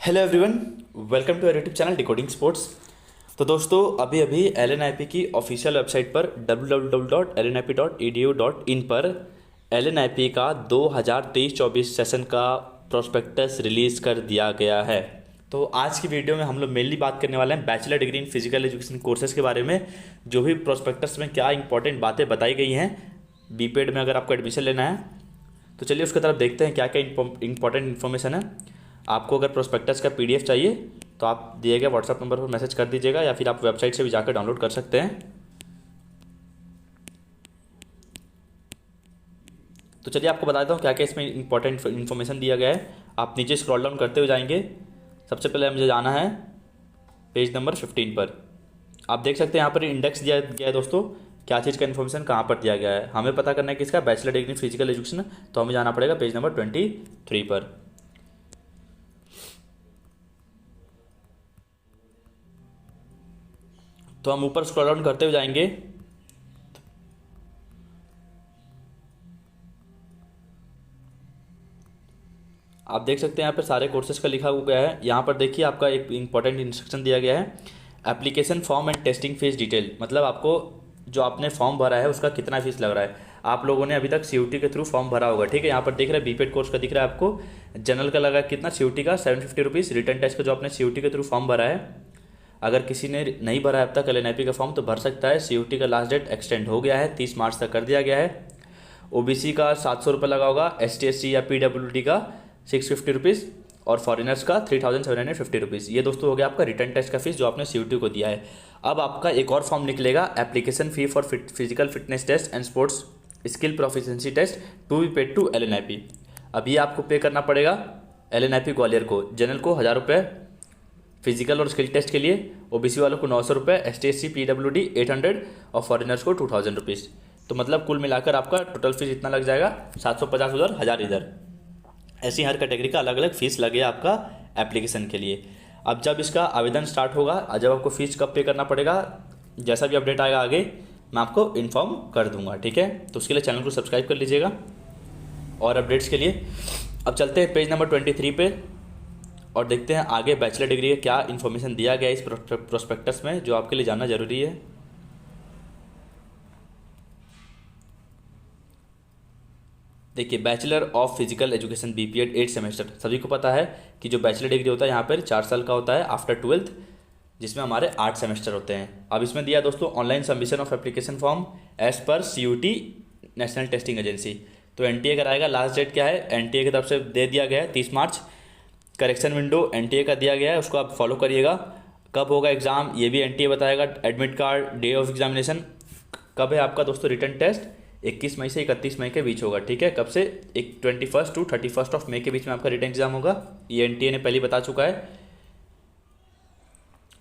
Hello everyone, welcome to our YouTube channel decoding sports. तो दोस्तों अभी अभी LNIP की ऑफिशियल वेबसाइट पर www.lnip.edu.in पर LNIP का 2023-24 सेशन का प्रोस्पेक्टस रिलीज़ कर दिया गया है। तो आज की वीडियो में हम लोग मेनली बात करने वाले हैं bachelor degree in physical education courses के बारे में। जो भी प्रोस्पेक्टस में क्या इंपॉर्टेंट बातें बताई गई हैं बीपेड में अगर आपको एडमिशन लेना है, तो चलिए उसकी तरफ देखते हैं क्या क्या इंपॉर्टेंट इन्फॉर्मेशन है। आपको अगर प्रोस्पेक्टस का PDF चाहिए तो आप दिए गए व्हाट्सएप नंबर पर मैसेज कर दीजिएगा या फिर आप वेबसाइट से भी जाकर डाउनलोड कर सकते हैं। तो चलिए आपको बता देता हूँ क्या क्या इसमें इंपॉर्टेंट इन्फॉर्मेशन दिया गया है। आप नीचे स्क्रॉल डाउन करते हुए जाएंगे। सबसे पहले मुझे जाना है पेज नंबर 15 पर। आप देख सकते हैं यहाँ पर इंडेक्स दिया गया है दोस्तों, क्या चीज़ का इन्फॉर्मेशन कहाँ पर दिया गया है। हमें पता करना है किसका, bachelor degree in physical education, तो हमें जाना पड़ेगा पेज नंबर 23 पर। तो हम ऊपर स्क्रॉल डाउन करते हुए जाएंगे। आप देख सकते हैं यहाँ पर सारे कोर्सेज का लिखा हुआ गया है। यहाँ पर देखिए आपका एक इंपॉर्टेंट इंस्ट्रक्शन दिया गया है, application form and testing fees detail. मतलब आपको जो आपने फॉर्म भरा है उसका कितना फीस लग रहा है। आप लोगों ने अभी तक CUT के थ्रू फॉर्म भरा होगा, ठीक है। यहाँ पर देख रहे हैं बीपेड कोर्स का दिख रहा है आपको, जनरल का लगा कितना, CUT का 750 रुपीज़। रिटर्न टेस्ट का जो आपने CUT के थ्रू फॉर्म भरा है, अगर किसी ने नहीं भरा है अब तक LNIP का फॉर्म तो भर सकता है। CUT का लास्ट डेट एक्सटेंड हो गया है, 30 मार्च तक कर दिया गया है। OBC का 700 रुपये लगा होगा, ST SC या PWD का 650 रुपीज़ और फॉरेनर्स का 3750 रुपीज़। ये दोस्तों हो गया आपका रिटर्न टेस्ट का फीस जो आपने CUT को दिया है। अब आपका एक और फॉर्म निकलेगा, application fee for physical fitness test and sports skill proficiency test to be paid to LNIP। अब ये आपको पे करना पड़ेगा LNIP ग्वालियर को। जनरल को 1000 रुपये फिजिकल और स्किल टेस्ट के लिए, OBC वालों को 900 रुपये, ST SC PWD 800 और फॉरेनर्स को 2000 रुपीज़। तो मतलब कुल मिलाकर आपका टोटल फीस इतना लग जाएगा 750 उधर, 1000 इधर। ऐसी हर कैटेगरी का अलग अलग फीस लगे आपका एप्लीकेशन के लिए। अब जब इसका आवेदन स्टार्ट होगा, जब आपको फीस कब पे करना पड़ेगा, जैसा भी अपडेट आएगा आगे मैं आपको इन्फॉर्म कर दूंगा, ठीक है। तो उसके लिए चैनल को सब्सक्राइब कर लीजिएगा और अपडेट्स के लिए। अब चलते हैं पेज नंबर 23 पे और देखते हैं आगे बैचलर डिग्री का क्या इन्फॉर्मेशन दिया गया है इस प्रोस्पेक्टस में, जो आपके लिए जानना जरूरी है। देखिए, bachelor of physical education BPEd 8 semester, सभी को पता है कि जो बैचलर डिग्री होता है यहाँ पर 4 साल का होता है आफ्टर 12th, जिसमें हमारे 8 सेमेस्टर होते हैं। अब इसमें दिया दोस्तों online submission of application form as per CUT national testing agency. तो NTA कराएगा, लास्ट डेट क्या है NTA की तरफ से दे दिया गया है 30 मार्च। करेक्शन विंडो NTA का दिया गया है, उसको आप फॉलो करिएगा। कब होगा एग्ज़ाम ये भी NTA बताएगा। Admit card, day of examination कब है आपका दोस्तों। रिटर्न टेस्ट 21 मई से 31 मई के बीच होगा, ठीक है। कब से, 21 टू 31 ऑफ मई के बीच में आपका रिटर्न एग्जाम होगा। ये NTA ने पहले बता चुका है।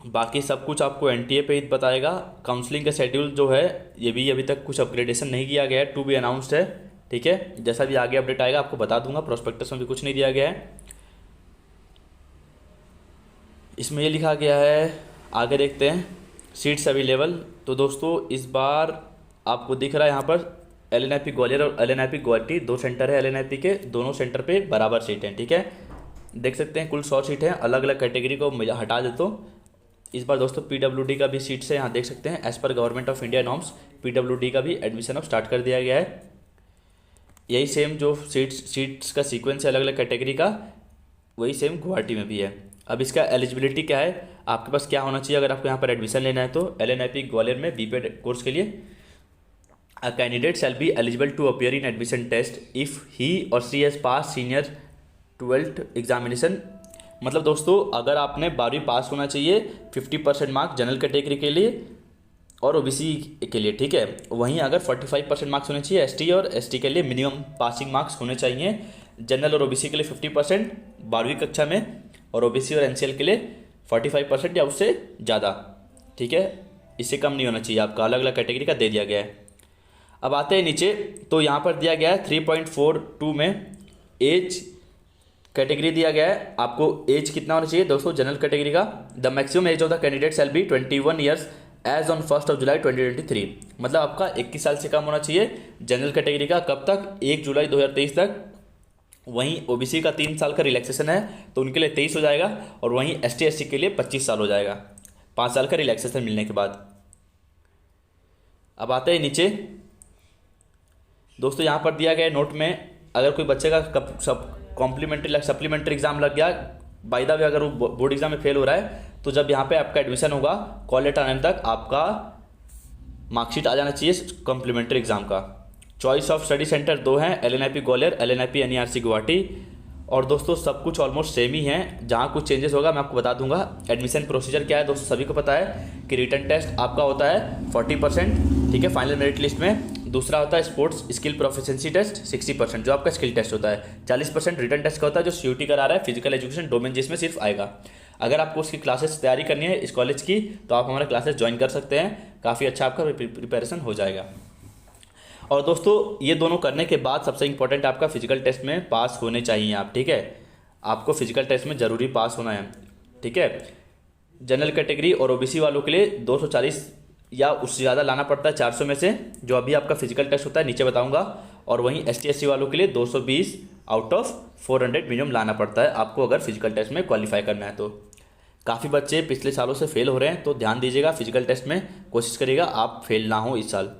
बाकी सब कुछ आपको NTA पे ही बताएगा। काउंसलिंग का शेड्यूल जो है ये भी अभी तक कुछ अपग्रेडेशन नहीं किया गया है, टू बी अनाउंस्ड है, ठीक है। जैसा भी आगे अपडेट आएगा आपको बता दूंगा। प्रोस्पेक्टस में भी कुछ नहीं दिया गया है। इसमें ये लिखा गया है, आगे देखते हैं सीट्स अवेलेबल। तो दोस्तों इस बार आपको दिख रहा है यहाँ पर LNIP ग्वालियर और LNIP गुवाहाटी 2 सेंटर है LNIP के, दोनों सेंटर पे बराबर सीट हैं, ठीक है। देख सकते हैं कुल 100 सीट हैं। अलग अलग कैटेगरी को हटा दे तो इस बार दोस्तों PWD का भी सीट्स है, यहाँ देख सकते हैं। As per government of India norms PWD का भी एडमिशन अब स्टार्ट कर दिया गया है। यही सेम जो सीट्स का सीक्वेंस है अलग अलग कैटेगरी का, वही सेम गुवाहाटी में भी है। अब इसका एलिजिबिलिटी क्या है, आपके पास क्या होना चाहिए अगर आपको यहाँ पर एडमिशन लेना है। तो LNIP ग्वालियर में BPEd कोर्स के लिए A candidate shall be eligible to appear in admission test if he or she has passed senior 12th examination। मतलब दोस्तों अगर आपने 12वीं पास होना चाहिए, 50% मार्क्स जनरल कैटेगरी के लिए और OBC के लिए, ठीक है। वहीं अगर 45% मार्क्स होने चाहिए ST और ST के लिए मिनिमम पासिंग मार्क्स होने चाहिए। जनरल और OBC के लिए 50% 12वीं कक्षा में, और OBC और NCL के लिए 45% या उससे ज़्यादा, ठीक है। इससे कम नहीं होना चाहिए आपका, अलग अलग कैटेगरी का दे दिया गया है। अब आते हैं नीचे, तो यहाँ पर दिया गया है 3.42 में एज कैटेगरी दिया गया है। आपको एज कितना होना चाहिए दोस्तों जनरल कैटेगरी का। The maximum age of the candidate shall be 21 years as on 1 July 2023। मतलब आपका 21 साल से कम होना चाहिए जनरल कैटेगरी का। कब तक, 1 जुलाई 2023 तक वहीं ओबीसी का 3 साल का रिलैक्सेशन है तो उनके लिए 23 हो जाएगा, और वहीं एसटी एससी के लिए 25 साल हो जाएगा 5 साल का रिलैक्सेशन मिलने के बाद। अब आते हैं नीचे दोस्तों, यहाँ पर दिया गया नोट में, अगर कोई बच्चे का सब कॉम्प्लीमेंट्री सप्लीमेंट्री एग्जाम लग गया, बाय द वे अगर वो बोर्ड एग्जाम में फेल हो रहा है, तो जब यहाँ पे आपका एडमिशन होगा कॉल लेटर आने तक आपका मार्कशीट आ जाना चाहिए कॉम्प्लीमेंट्री एग्जाम का। चॉइस ऑफ स्टडी सेंटर 2 हैं, एलएनआईपी ग्वालियर, एलएनआईपी एनईआरसी गुवाहाटी। और दोस्तों सब कुछ ऑलमोस्ट सेम ही है, जहाँ कुछ चेंजेस होगा मैं आपको बता दूंगा। एडमिशन प्रोसीजर क्या है दोस्तों, सभी को पता है कि रिटन टेस्ट आपका होता है 40%, ठीक है, फाइनल मेरिट लिस्ट में। दूसरा होता है स्पोर्ट्स स्किल प्रोफिशिएंसी टेस्ट 60%, जो आपका स्किल टेस्ट होता है। 40% रिटन टेस्ट का होता है जो सीयूटी करा रहा है, फिजिकल एजुकेशन डोमेन, जिसमें सिर्फ आएगा। अगर आपको उसकी क्लासेस तैयारी करनी है इस कॉलेज की, तो आप हमारे क्लासेस ज्वाइन कर सकते हैं, काफ़ी अच्छा आपका प्रिपरेशन हो जाएगा। और दोस्तों ये दोनों करने के बाद सबसे इंपॉर्टेंट आपका फिजिकल टेस्ट में पास होने चाहिए आप, ठीक है, आपको फिजिकल टेस्ट में ज़रूरी पास होना है, ठीक है। जनरल कैटेगरी और ओबीसी वालों के लिए 240 या उससे ज़्यादा लाना पड़ता है 400 में से, जो अभी आपका फिजिकल टेस्ट होता है, नीचे बताऊंगा। और वहीं एसटी एससी वालों के लिए 220 आउट ऑफ 400 मिनिमम लाना पड़ता है आपको, अगर फिजिकल टेस्ट में क्वालिफाई करना है तो। काफ़ी बच्चे पिछले सालों से फेल हो रहे हैं, तो ध्यान दीजिएगा फिजिकल टेस्ट में, कोशिश करिएगा आप फेल ना हो इस साल।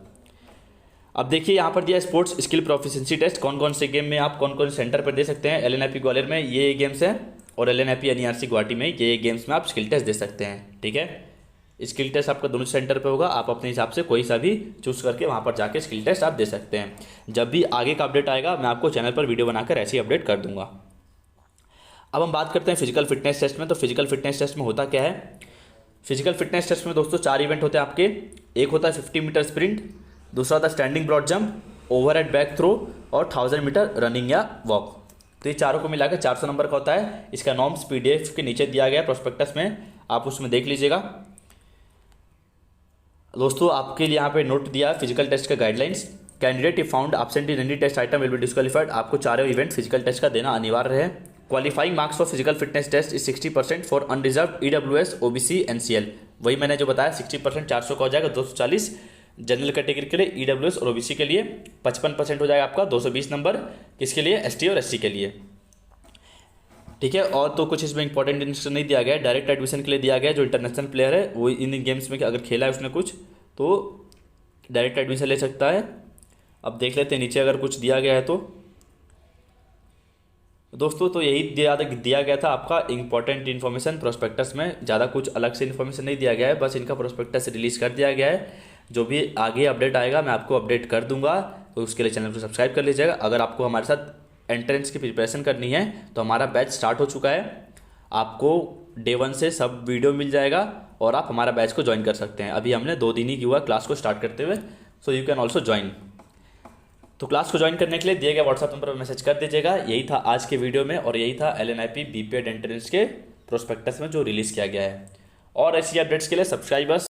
अब देखिए यहाँ पर दिया स्पोर्ट्स स्किल प्रोफिशिएंसी टेस्ट, कौन कौन से गेम में आप कौन कौन से सेंटर पर दे सकते हैं। एलएनआईपी ग्वालियर में ये गेम्स हैं, और एलएनआईपी एनईआरसी गुवाहाटी में ये गेम्स में आप स्किल टेस्ट दे सकते हैं, ठीक है। स्किल टेस्ट आपका दोनों सेंटर पे होगा, आप अपने हिसाब से कोई सा भी चूज़ करके वहाँ पर जाके स्किल टेस्ट आप दे सकते हैं। जब भी आगे का अपडेट आएगा मैं आपको चैनल पर वीडियो बनाकर ऐसी अपडेट कर दूंगा। अब हम बात करते हैं फिजिकल फिटनेस टेस्ट में। तो फिजिकल फिटनेस टेस्ट में होता क्या है, फिजिकल फिटनेस टेस्ट में दोस्तों 4 इवेंट होते हैं आपके। एक होता है 50 मीटर स्प्रिंट, दूसरा होता है standing broad jump, overhead back throw और 1000 मीटर रनिंग या वॉक। तो ये चारों को मिलाकर 400 नंबर का होता है। इसका नॉर्म्स पीडीएफ के नीचे दिया गया है प्रोस्पेक्टस में, आप उसमें देख लीजिएगा। दोस्तों आपके लिए यहाँ पे नोट दिया है फिजिकल टेस्ट का guidelines. Candidate if found absent in any test item will be disqualified. आपको चारों इवेंट फिजिकल टेस्ट का देना अनिवार्य है। Qualifying marks for physical fitness test is 60% for unreserved EWS OBC NCL. वही मैंने जो बताया 60% 400 का हो जाएगा 240 जनरल कैटेगरी के लिए, ईडब्ल्यूएस और ओबीसी के लिए 55% हो जाएगा आपका 220 नंबर, किसके लिए, एसटी और एससी के लिए, ठीक है। और तो कुछ इसमें इंपॉर्टेंट इंस्ट्रक्शन नहीं दिया गया है। डायरेक्ट एडमिशन के लिए दिया गया है, जो इंटरनेशनल प्लेयर है वो इन गेम्स में अगर खेला है उसने कुछ, तो डायरेक्ट एडमिशन ले सकता है। अब देख लेते हैं नीचे अगर कुछ दिया गया है तो दोस्तों, तो यही दिया गया था आपका इंपॉर्टेंट इन्फॉर्मेशन प्रोस्पेक्टस में। ज़्यादा कुछ अलग से इन्फॉर्मेशन नहीं दिया गया है, बस इनका प्रोस्पेक्टस रिलीज़ कर दिया गया है। जो भी आगे अपडेट आएगा मैं आपको अपडेट कर दूंगा, तो उसके लिए चैनल को सब्सक्राइब कर लीजिएगा। अगर आपको हमारे साथ एंट्रेंस की प्रिपरेशन करनी है तो हमारा बैच स्टार्ट हो चुका है, आपको डे 1 से सब वीडियो मिल जाएगा और आप हमारा बैच को ज्वाइन कर सकते हैं। अभी हमने 2 दिन ही हुआ क्लास को स्टार्ट करते हुए, so you can also join. तो क्लास को ज्वाइन करने के लिए दिए गए व्हाट्सएप नंबर पर मैसेज कर दीजिएगा। यही था आज के वीडियो में, और यही था एलएनआईपी बीपीएड एंट्रेंस के प्रोस्पेक्टस में जो रिलीज़ किया गया है। और ऐसी अपडेट्स के लिए सब्सक्राइबर्स